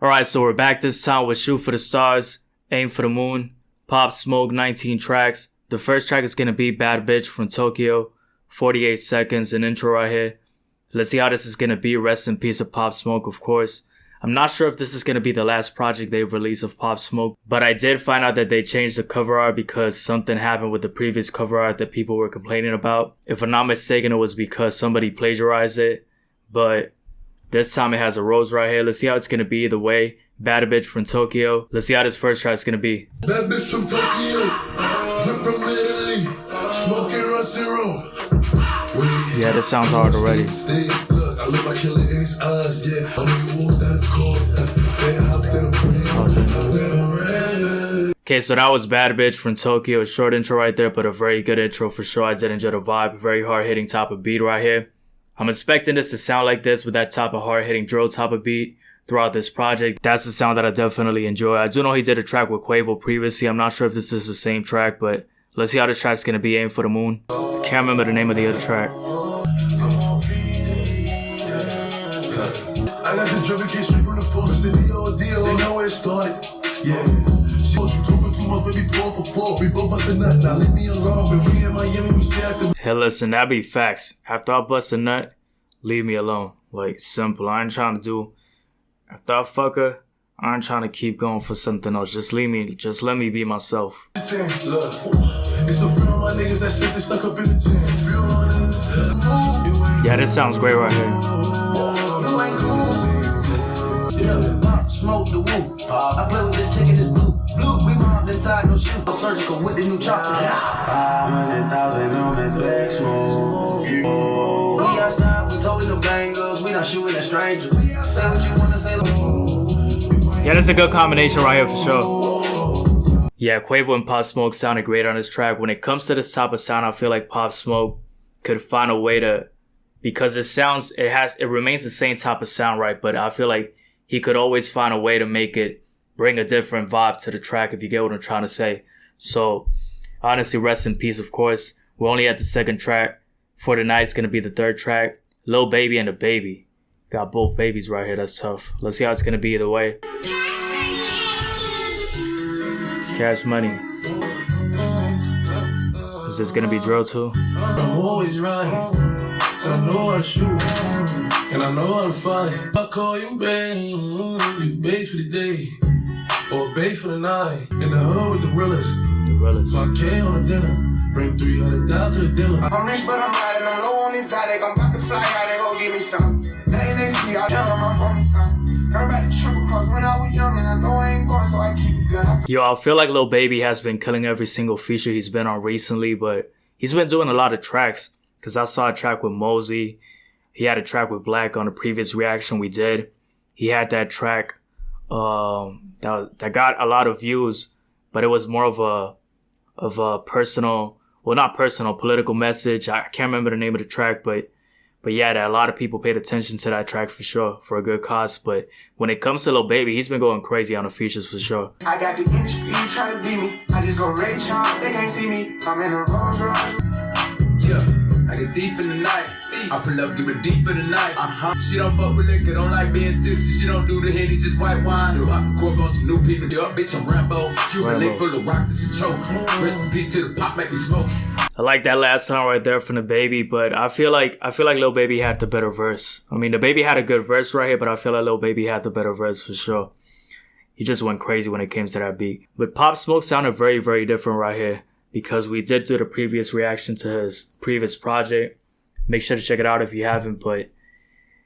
Alright, so we're back this time with Shoot for the Stars, Aim for the Moon, Pop Smoke, 19 tracks. The first track is going to be Bad Bitch from Tokyo, 48 seconds, an intro right here. Let's see how this is going to be. Rest in peace of Pop Smoke, of course. I'm not sure if this is going to be the last project they've released of Pop Smoke, but I did find out that they changed the cover art because something happened with the previous cover art that people were complaining about. If I'm not mistaken, it was because somebody plagiarized it, but this time it has a rose right here. Let's see how it's going to be either way. Bad Bitch from Tokyo. Let's see how this first track is going to be. Bad bitch from Tokyo, drip from Italy, smoking Rusty Road. Yeah, this sounds hard already. Look, I look like killer in his eyes, yeah. I know you walked out of court, they hopped in a Okay, so that was Bad Bitch from Tokyo. A short intro right there, but a very good intro for sure. I did enjoy the vibe. Very hard-hitting type of beat right here. I'm expecting this to sound like this with that type of hard-hitting drill type of beat throughout this project. That's the sound that I definitely enjoy. I do know he did a track with Quavo previously. I'm not sure if this is the same track, but let's see how this track's gonna be. Aim for the Moon. Can't remember the name of the other track. I got the drug case straight from the force to the ordeal. They know where it started. Yeah. She was you talking too much, baby, pour before. We both bustin' nut. Now leave me alone. But we in Miami, we stay at the. Hey, listen, that be facts. After I bust a nut, leave me alone. Like, simple. I ain't trying to do. After I fuck her, I ain't trying to keep going for something else. Just leave me. Just let me be myself. Look, it's the few of my niggas that shit they stuck up in the gym. Yeah, this sounds great right here. Smoke the woo. I play with the chicken, it's blue. We mobbed inside, no shoe. Surgical with the new chopper. 500,000 on that flex mode. We outside, we towing the bangles. We not shooting at strangers. Say what you wanna say. Yeah, that's a good combination right here for sure. Yeah, Quavo and Pop Smoke sounded great on this track. When it comes to this type of sound, I feel like Pop Smoke could find a way to, because it remains the same type of sound, right? But I feel like he could always find a way to make it bring a different vibe to the track, if you get what I'm trying to say. So, honestly, rest in peace, of course. We're only at the second track. For tonight, it's going to be the third track. Lil Baby and the Baby. Got both babies right here. That's tough. Let's see how it's going to be either way. Cash Money. Is this going to be drill too? I'm always right. So I know how to shoot. And I know how to fight. I call you babe. You babe for the day. Or babe for the night. In the hood with the realest. So I came on the dinner. Bring 300 down to the dealer. I'm rich, but I'm riding. I'm low on this side. I'm about to fly out and go get me some. That ain't next me. I'll tell them I'm on the sun. Heard about the triple cross when I was young. And I know I ain't going, so I keep it good. Yo, I feel like Lil Baby has been killing every single feature he's been on recently. But he's been doing a lot of tracks. Because I saw a track with Mosey. He had a track with Black on the previous reaction we did. He had that track that got a lot of views, but it was more of a personal, well, not personal, political message. I can't remember the name of the track, but yeah, that a lot of people paid attention to that track for sure, for a good cause. But when it comes to Lil Baby, he's been going crazy on the features for sure. I got the industry trying to beat me. I just go Ray Charles, they can't see me. I'm in a Rolls Royce. Yeah, I get deep in the night. I pull up, give it deep in the night. She don't fuck with liquor, don't like being tipsy. She don't do the Henny, just white wine. Pop the cork on some new people. Yo, bitch, I'm Rambo. Cuban link full of rocks, it's a choke. Rest in peace to the pop, make me smoke. I like that last song right there from the Baby, but I feel like Lil Baby had the better verse. I mean, the Baby had a good verse right here, but I feel like Lil Baby had the better verse for sure. He just went crazy when it came to that beat. But Pop Smoke sounded very, very different right here, because we did do the previous reaction to his previous project. Make sure to check it out if you haven't, but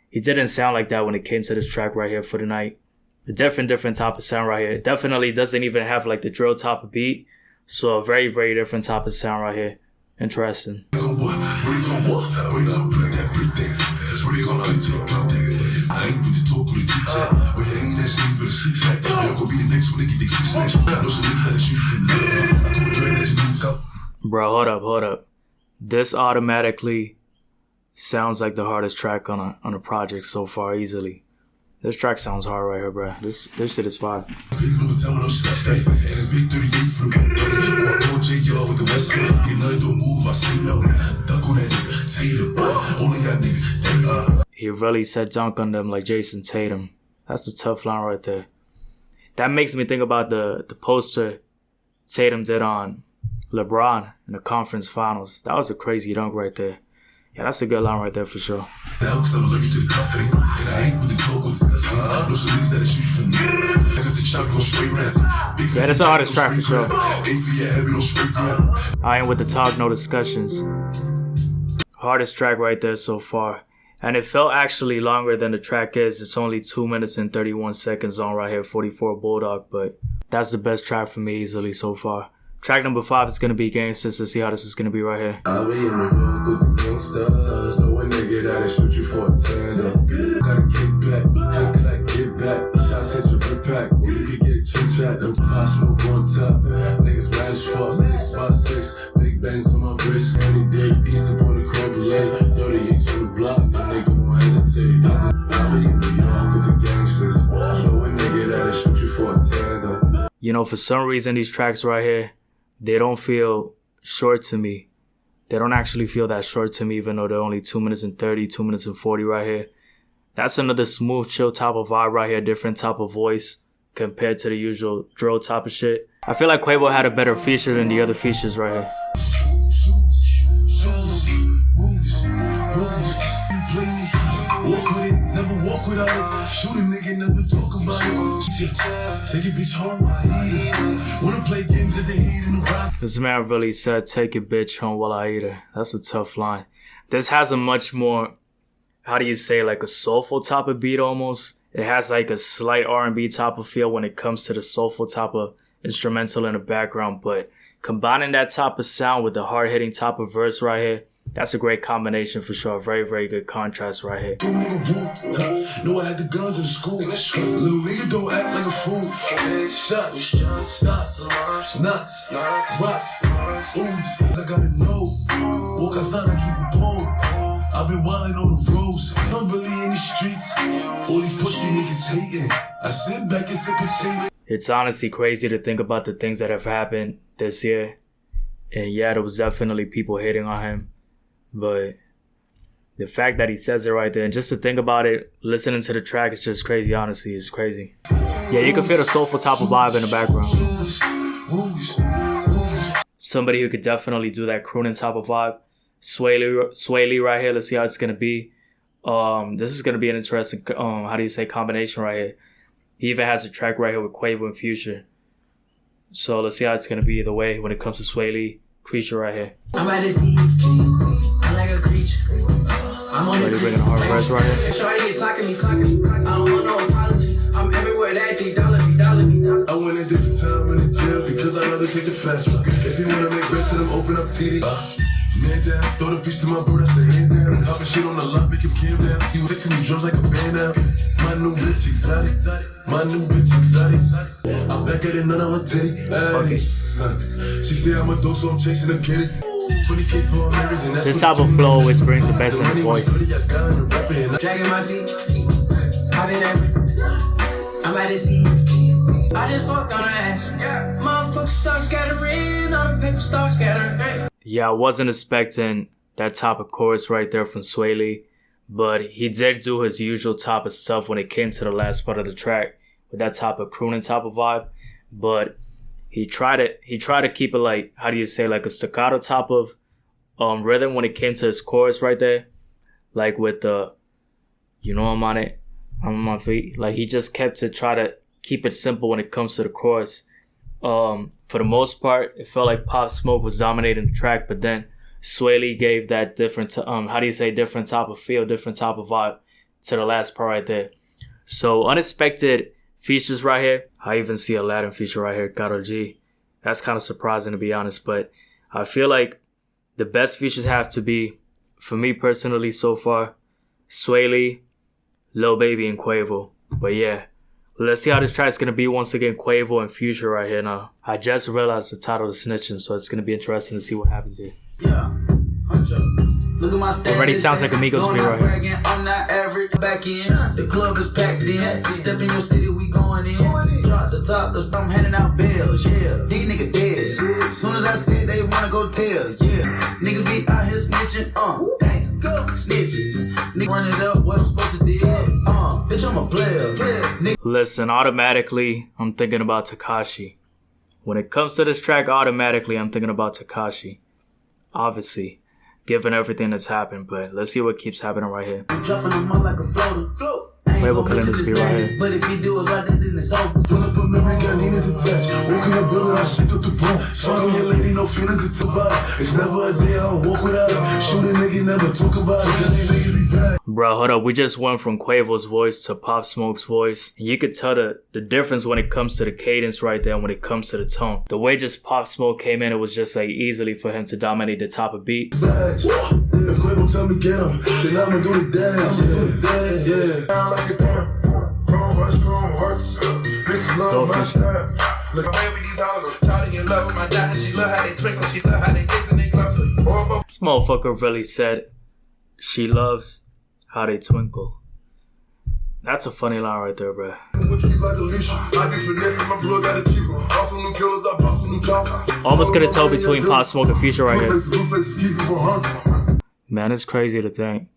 he didn't sound like that when it came to this track right here for the night. A different type of sound right here. It definitely doesn't even have like the drill type of beat. So a very, very different type of sound right here. Interesting. Bro, hold up. This automatically sounds like the hardest track on a project so far, easily. This track sounds hard right here, bro. This shit is fire. He really said dunk on them like Jason Tatum. That's a tough line right there. That makes me think about the poster Tatum did on LeBron in the conference finals. That was a crazy dunk right there. Yeah, that's a good line right there for sure. I'm allergic to the coffee, and I ain't with the cocoa discussions. No solutions that shoot for me. I got the chop go straight rap. Yeah, that's the hardest track for sure. I ain't with the talk, no discussions. Hardest track right there so far. And it felt actually longer than the track is. It's only 2 minutes and 31 seconds on right here, 44 Bulldog. But that's the best track for me easily so far. Track number 5 is going to be Gangstas. Let's see how this is going to be right here. I'll be in the road with the Gangstas. So when they get out, they shoot you for a tandem. Gotta get back, gotta get back. Shots hit your rip pack, or you could get chit chat. Them pop smoke on top. Niggas vanish for 6x6. Big bangs on my wrist. Any day, east up on the Corvette. 38 on the block, the nigga won't hesitate. I'll be in New York with the Gangstas. So when they get out, they shoot you for a tandem. You know, for some reason, these tracks right here, they don't feel short to me. They don't actually feel that short to me, even though they're only 2 minutes and 30, 2 minutes and 40 right here. That's another smooth, chill type of vibe right here, different type of voice compared to the usual drill type of shit. I feel like Quavo had a better feature than the other features right here. Walk with it, never walk without it. Shoot a nigga, never talk about it. Take your bitch home while I eat her. Wanna play games that they eat in the rock. This man really said, take your bitch home while I eat her. That's a tough line. This has a much more, how do you say, like a soulful type of beat almost. It has like a slight R&B type of feel when it comes to the soulful type of instrumental in the background. But combining that type of sound with the hard-hitting type of verse right here, that's a great combination for sure. Very, very good contrast right here. No, I had the guns in the school. Little nigga don't act like a fool. Shots, nuts, rocks, ooze. I gotta know. Walk outside, I keep a pole. I've been wildin' on the roads. I'm really in the streets. All these pussy niggas hating. I sit back and sip a tea. It's honestly crazy to think about the things that have happened this year. And yeah, there was definitely people hating on him. But the fact that he says it right there, and just to think about it, listening to the track, it's just crazy, honestly. It's crazy. Yeah, you can feel the soulful type of vibe in the background. Somebody who could definitely do that crooning type of vibe. Sway Lee right here. Let's see how it's going to be. This is going to be an interesting, how do you say, combination right here. He even has a track right here with Quavo and Future. So let's see how it's going to be either way when it comes to Sway Lee. Creature right here. I'm at a sea. I like a creature. I'm on the bringing a hard verse right here. Shorty is clocking me. I don't want no apology. I'm everywhere that these dollars be dollar. I went and did some time in the jail because I'd rather take the fast route. If you wanna make bets to them, open up TD. Man down, throw the piece to my bro, that's a hand down. Hopping shit on the lot, make him calm down. He was fixing me drums like a band out. My new bitch exotic. My new bitch exotic. I'm back at it, none of her titty. Okay. She say I'm a dog, so I'm chasing a kitty. 20K for Americans, and that's this type of flow always brings the best in his voice. Dragging my feet. I've been I'm at a sea. I just fucked on her ass. Motherfuckers start scattering. All the paper start scattering. Yeah, I wasn't expecting that type of chorus right there from Sway Lee, but he did do his usual type of stuff when it came to the last part of the track with that type of crooning type of vibe. But he tried to keep it like, how do you say, like a staccato type of rhythm when it came to his chorus right there, like with the, you know, I'm on it, I'm on my feet. Like he just kept to try to keep it simple when it comes to the chorus. For the most part, it felt like Pop Smoke was dominating the track, but then Sway Lee gave that different, how do you say, different type of feel, different type of vibe to the last part right there. So unexpected features right here. I even see a Latin feature right here, Karol G. That's kind of surprising to be honest, but I feel like the best features have to be, for me personally so far, Sway Lee, Lil Baby, and Quavo. But yeah. Let's see how this track's gonna be once again. Quavo and Future right here now. I just realized the title is Snitching, so it's gonna be interesting to see what happens here. Yeah. Look at my stats. Already sounds like Amigos beat right here. I'm not average. Back in. The club is packed in. You step in your city, we going in. Drop the top, I'm handing out bills. Yeah. These niggas dead. As soon as I see it, they wanna go tell. Yeah. Niggas be out here snitching. Damn. Snitching. Nigga run it up, what I'm supposed to do. Bitch, I'm a player. Listen, automatically, I'm thinking about Tekashi. When it comes to this track, automatically, I'm thinking about Tekashi. Obviously, given everything that's happened, but let's see what keeps happening right here. Dropping them out like a floater. Wait, what could this be right here? But if you do it like that, then it's over. Pull up a memory, got Nina's attached. Walk in the building, I shake up the phone. Fuck on your lady, no feelings to about it. It's never a day I don't walk without it. Shoot a nigga, never talk about it. Cause these niggas be bad. Bro, hold up. We just went from Quavo's voice to Pop Smoke's voice. You could tell the difference when it comes to the cadence right there and when it comes to the tone. The way just Pop Smoke came in, it was just like easily for him to dominate the top of beat. If Quavo tell me get him, then I'ma do the dance. Yeah. Like it down. This is love my style. Look, I play with these hoes. Charlie in love with my diamonds. She love how they twinkle. She love how they kiss and they close. This motherfucker really said she loves how they twinkle. That's a funny line right there, bro. Almost gonna tell between Pop Smoke and Future right here. Man, it's crazy to think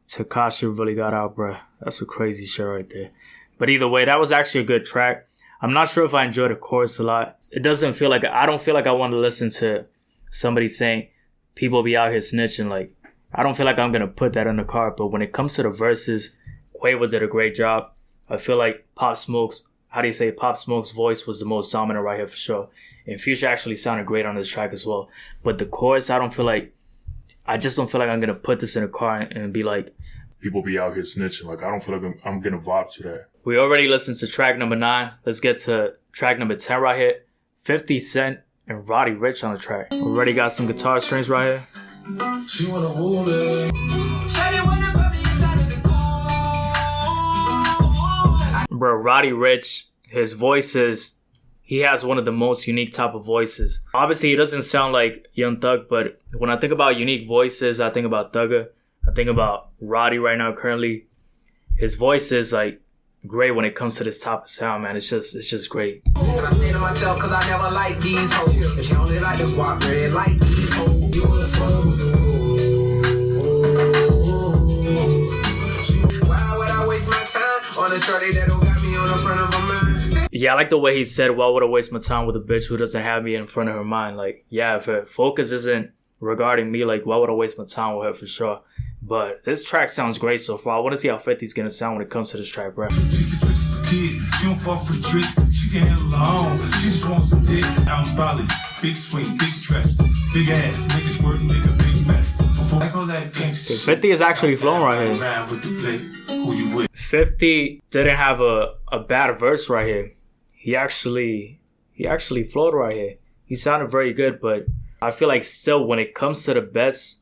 Tekashi really got out, bro. That's a crazy shit right there. But either way, that was actually a good track. I'm not sure if I enjoyed the chorus a lot. It doesn't feel like, I don't feel like I want to listen to somebody saying people be out here snitching. Like, I don't feel like I'm going to put that in the car. But when it comes to the verses, Quavo did a great job. I feel like Pop Smoke's voice was the most dominant right here for sure. And Future actually sounded great on this track as well. But the chorus, I just don't feel like I'm going to put this in a car and be like, people be out here snitching. Like, I don't feel like I'm going to vibe to that. We already listened to track number 9. Let's get to track number 10 right here. 50 Cent and Rowdy Rich on the track. Already got some guitar strings right here. She wanna move it. Bro, Rowdy Rich, his voice he has one of the most unique type of voices. Obviously, he doesn't sound like Young Thug, but when I think about unique voices, I think about Thugger. I think about Rowdy right now currently. His voice is like great when it comes to this type of sound, man. It's just great. I say to myself, cause I never like these hoes. If she only like the guap red, like these hoes. You wanna fuck with the why would I waste my time on a shorty that don't got me on the front of her mind? Yeah, I like the way he said, why would I waste my time with a bitch who doesn't have me in front of her mind? Like, yeah, if her focus isn't regarding me, like, why would I waste my time with her for sure? But this track sounds great so far. I want to see how 50's gonna sound when it comes to this track, bro. She see tricks for kids. She don't fall for the tricks. She can handle her own. She just wants some dick. Out in Bali. Big swing, big dress. Big ass. Niggas work, nigga, big mess. Before I go that Gangstas. 50 is actually flowing right here. With the plate. Who you with? 50 didn't have a bad verse right here. He actually flowed right here. He sounded very good, but I feel like still when it comes to the best,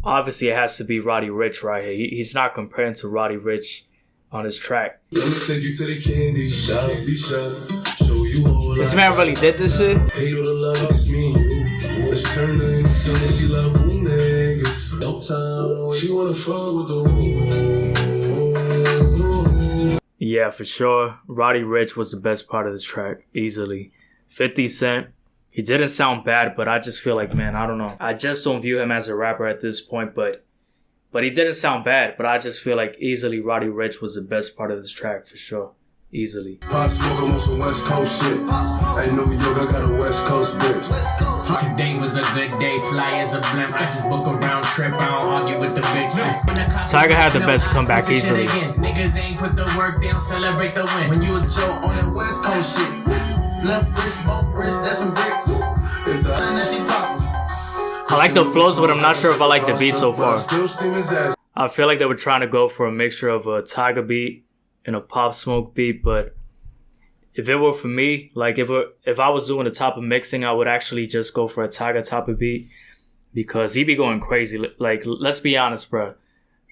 obviously it has to be Rowdy Rich right here. He's not comparing to Rowdy Rich on this track. Let me take you to the candy shop. Show you all this man really did this shit? hate all the love, it's me and you. Let's turn in. She love who niggas. No time. She wanna fuck with the Yeah, for sure. Rowdy Rich was the best part of this track, easily. 50 Cent, he didn't sound bad, but I just feel like, man, I don't know. I just don't view him as a rapper at this point, but he didn't sound bad. But I just feel like easily Rowdy Rich was the best part of this track, for sure. Easily. Pop Smoke, I'm on some West Coast shit. Hey, New York, I got a West Coast bitch. Today was a good day, fly as a blimp. I just book a round trip, I don't argue with the bitch. Tiger had the best comeback easily. Niggas ain't put the work, they don't celebrate the win. When you was Joe on that West Coast shit, left wrist, both wrists, that's some bricks. I like the flows, but I'm not sure if I like the beat so far. I feel like they were trying to go for a mixture of a Tiger beat and a Pop Smoke beat, but if it were for me, like if I was doing the type of mixing, I would actually just go for a Tiger type of beat because he be going crazy. Like, let's be honest, bro.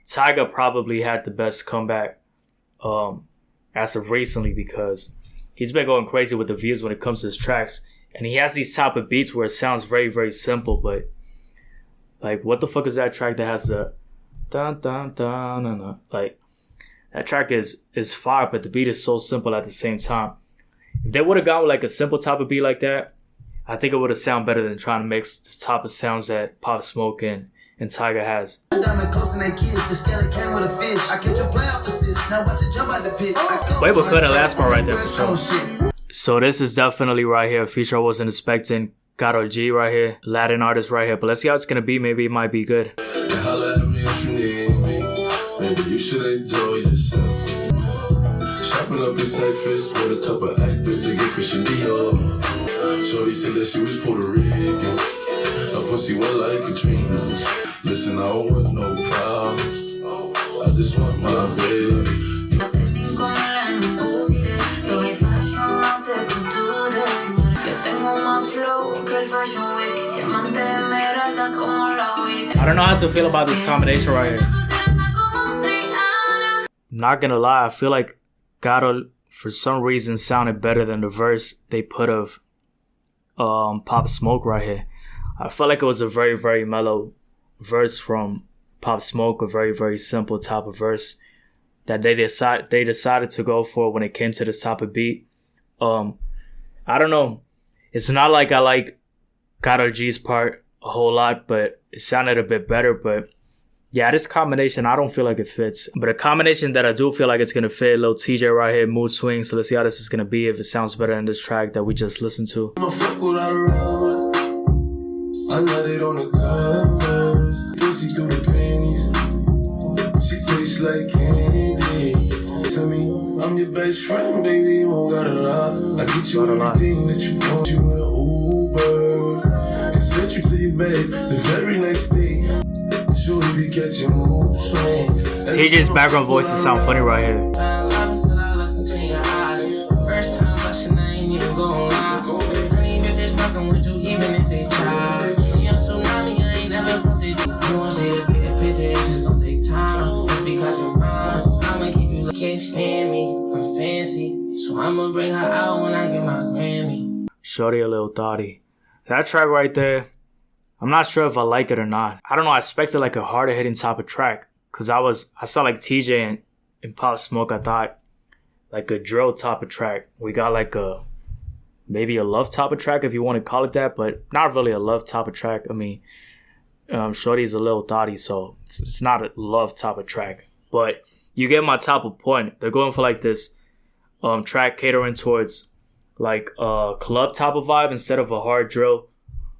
Tiger probably had the best comeback as of recently because he's been going crazy with the views when it comes to his tracks. And he has these type of beats where it sounds very, very simple, but like, what the fuck is that track that has the dun dun dun dun? Like, that track is fire, but the beat is so simple at the same time. If they would have gone with like a simple type of beat like that, I think it would have sounded better than trying to mix the type of sounds that Pop Smoke and Tiger has. Diamond close in that kids, the skeleton came with a fish. I catch a play off assist. Now watch it jump out the pit. Wait, but cut the last part right there for sure. So this is definitely right here a feature I wasn't expecting. Karol G right here, Latin artist right here. But let's see how it's gonna be. Maybe it might be good. Holla at me if you need me. Maybe you should enjoy yourself. Shopping up in Cypress with a couple actors to get Christian Dior. Shorty said that she was Puerto Rican. Her pussy wet like a dream. Listen, I don't want no problems. I just want my baby. I don't know how to feel about this combination right here. Not gonna lie, I feel like Karol for some reason sounded better than the verse they put of Pop Smoke right here. I felt like it was a very, very mellow verse from Pop Smoke, a very, very simple type of verse that they decided to go for when it came to this type of beat. I don't know. It's not like I like Karol G's part a whole lot, but it sounded a bit better. But yeah, this combination, I don't feel like it fits. But a combination that I do feel like it's going to fit, Lil TJ right here, Mood Swings. So let's see how this is going to be, if it sounds better than this track that we just listened to. I let it on the covers, pussy through the panties. She tastes like candy. Tell me, I'm your best friend, baby, you don't gotta lie. I get you everything that you want, you in an Uber. And sent you to your bed the very next day. Shorty be catching mood swings. TJ's background voices sound funny right here. First time blushing, I ain't even going lie. Honey bitches fucking with you even if they try. See I'm tsunami, I ain't never fucked it. You won't see the bigger picture, it's just gonna take time. Just because you're mine, I'ma keep you like can't stand me. I'm fancy, so I'ma bring her out when I get my Grammy. Shorty a little thotty. That track right there, I'm not sure if I like it or not. I don't know, I expected like a harder hitting type of track. Cause I saw like TJ and Pop Smoke, I thought like a drill type of track. We got like maybe a love type of track if you want to call it that, but not really a love type of track. I mean, Shorty's a little thotty, so it's not a love type of track. But you get my type of point. They're going for like this track catering towards like a club type of vibe instead of a hard drill,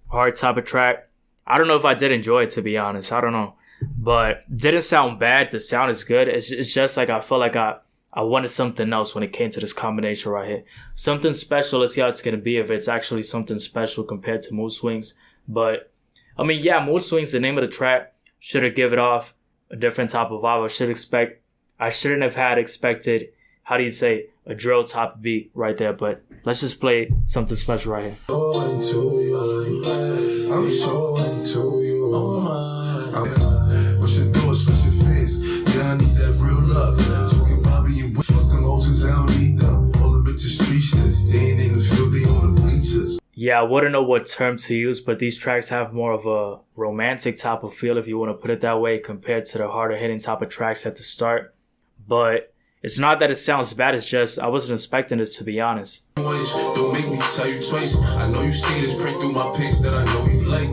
hard type of track. I don't know if I did enjoy it, to be honest. I don't know. But didn't sound bad. The sound is good. It's just like I felt like I wanted something else when it came to this combination right here. Something special. Let's see how it's going to be, if it's actually something special compared to Mood Swings. But, I mean, yeah, Mood Swings, the name of the track, should have given off a different type of vibe. I shouldn't have had expected, how do you say, a drill type beat right there. But let's just play something special right here. So into you, I'm so into you. Oh my. What's your thoughts, what's your face? Yeah, I need that real love. Talking Bobby and fucking hoses, I don't need them. All the bitches speechless, staying in the field, they on the bleachers. Yeah, I wouldn't know what term to use, but these tracks have more of a romantic type of feel, if you want to put it that way, compared to the harder hitting type of tracks at the start. But it's not that it sounds bad, it's just I wasn't expecting this, to be honest. Don't make me tell you twice. I know you see this print through my pics that I know you like.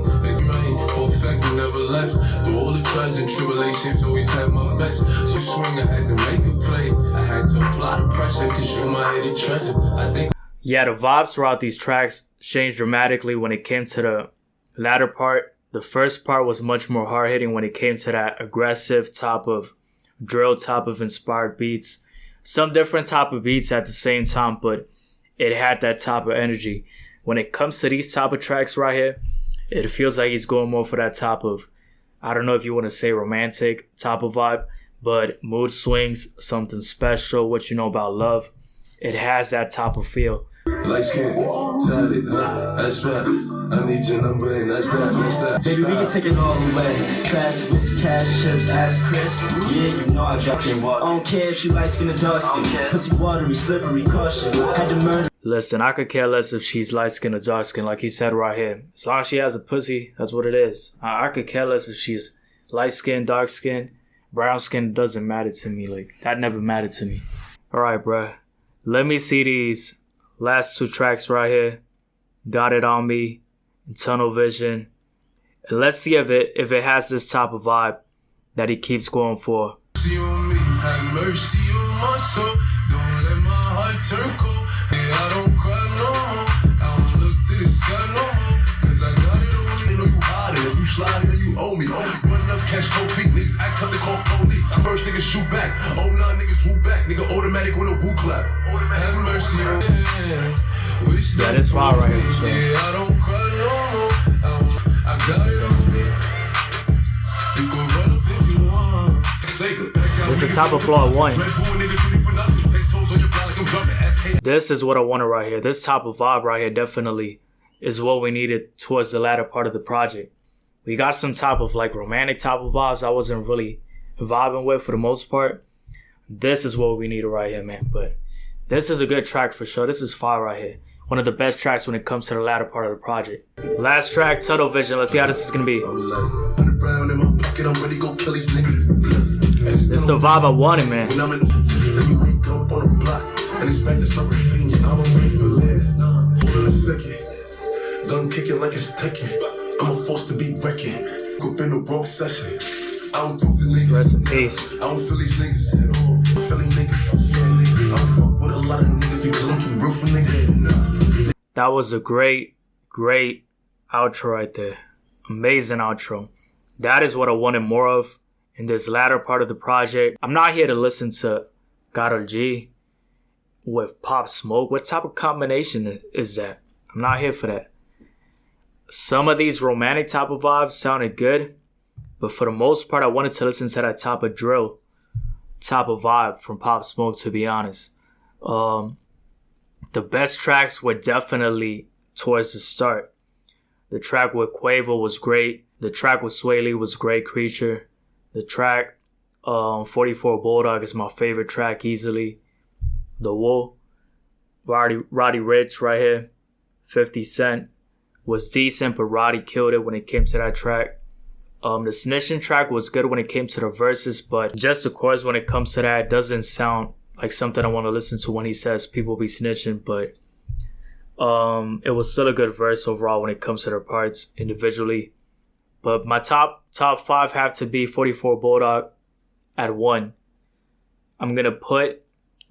For a fact you never left. Through all the trials and tribulations, always had my best. So swing, I had to make a play. I had to apply the pressure, cause you my hidden treasure. I think. Yeah, the vibes throughout these tracks changed dramatically when it came to the latter part. The first part was much more hard hitting when it came to that aggressive type of drill type of inspired beats. Some different type of beats at the same time, but it had that type of energy. When it comes to these type of tracks right here, it feels like he's going more for that type of, I don't know if you want to say romantic type of vibe, but Mood Swings, something special, what you know about love. It has that type of feel. Light skin, tatted, that's right. I need your number and that's that. Baby, we can take it all away. Fast whips, cash chips, ass crisp. Yeah, you know I got your water. I don't care if she light skin or dark skin. Pussy watery, slippery, caution. Had to murder. Listen, I could care less if she's light skin or dark skin, like he said right here. As long as she has a pussy, that's what it is. I could care less if she's light skin, dark skin, brown skin. Doesn't matter to me. Like, that never mattered to me. Alright, bruh. Let me see these last two tracks right here. Got It On Me and Tunnel Vision. And let's see if it has this type of vibe that he keeps going for. Mercy on me, have mercy on me. my soul. Don't let my heart turn cold. Yeah, I don't cry no more. I don't look to the sky no more. Cause I got it on me. You know you hiding, if you sliding, you owe me. Run up, catch cold feet, niggas act up, they call police. First niggas shoot back, oh nah, niggas woo back. Nigga automatic with a woo clap. Have mercy on me. Wish That is fire right here for sure. Yeah, I don't cry no more. I got it on me. You can run up if you want. This is the top of floor 1. This is what I wanted right here. This type of vibe right here definitely is what we needed towards the latter part of the project. We got some type of like romantic type of vibes I wasn't really vibing with for the most part. This is what we needed right here, man. But this is a good track for sure. This is fire right here. One of the best tracks when it comes to the latter part of the project. Last track, Tunnel Vision. Let's see how this is gonna be. This is the vibe I wanted, man. Gun kicking like it's Tekken. I'm a force to be wrecking. Go in the wrong session. I don't talk to niggas. Rest in peace. I don't feel these niggas at all. Philly niggas. I don't fuck with a lot of niggas because I'm too real for niggas. That was a great outro right there. Amazing outro. That is what I wanted more of in this latter part of the project. I'm not here to listen to Karol G with Pop Smoke. What type of combination is that? I'm not here for that. Some of these romantic type of vibes sounded good, but for the most part, I wanted to listen to that type of drill type of vibe from Pop Smoke, to be honest. The best tracks were definitely towards the start. The track with Quavo was great. The track with Sway Lee was great, Creature. The track 44 Bulldog is my favorite track easily. The Wool, Rowdy Rich right here. 50 Cent was decent, but Rowdy killed it when it came to that track. The Snitching track was good when it came to the verses, but just the chorus when it comes to that doesn't sound like something I want to listen to when he says people be snitching, but it was still a good verse overall when it comes to their parts individually. But my top 5 have to be 44 Bulldog at 1. I'm going to put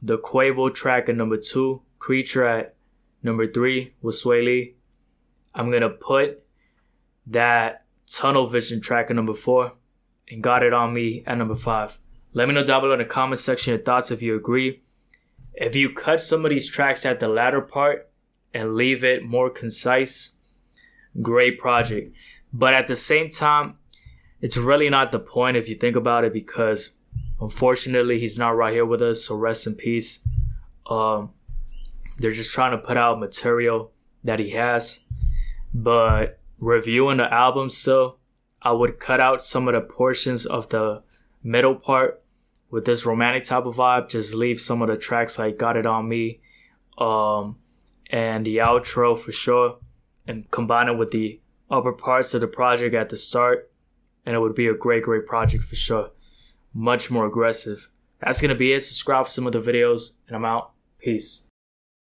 the Quavo track at number 2, Creature at number 3 with Sway Lee. I'm going to put that Tunnel Vision track at number 4 and Got It On Me at number 5. Let me know down below in the comment section your thoughts if you agree. If you cut some of these tracks at the latter part and leave it more concise, great project. But at the same time, it's really not the point if you think about it, because unfortunately he's not right here with us, so rest in peace. They're just trying to put out material that he has. But reviewing the album still, I would cut out some of the portions of the middle part with this romantic type of vibe. Just leave some of the tracks like Got It On Me and the outro for sure, and combine it with the upper parts of the project at the start, and it would be a great project for sure. Much more aggressive. That's going to be it. Subscribe for some other videos, and I'm out. Peace.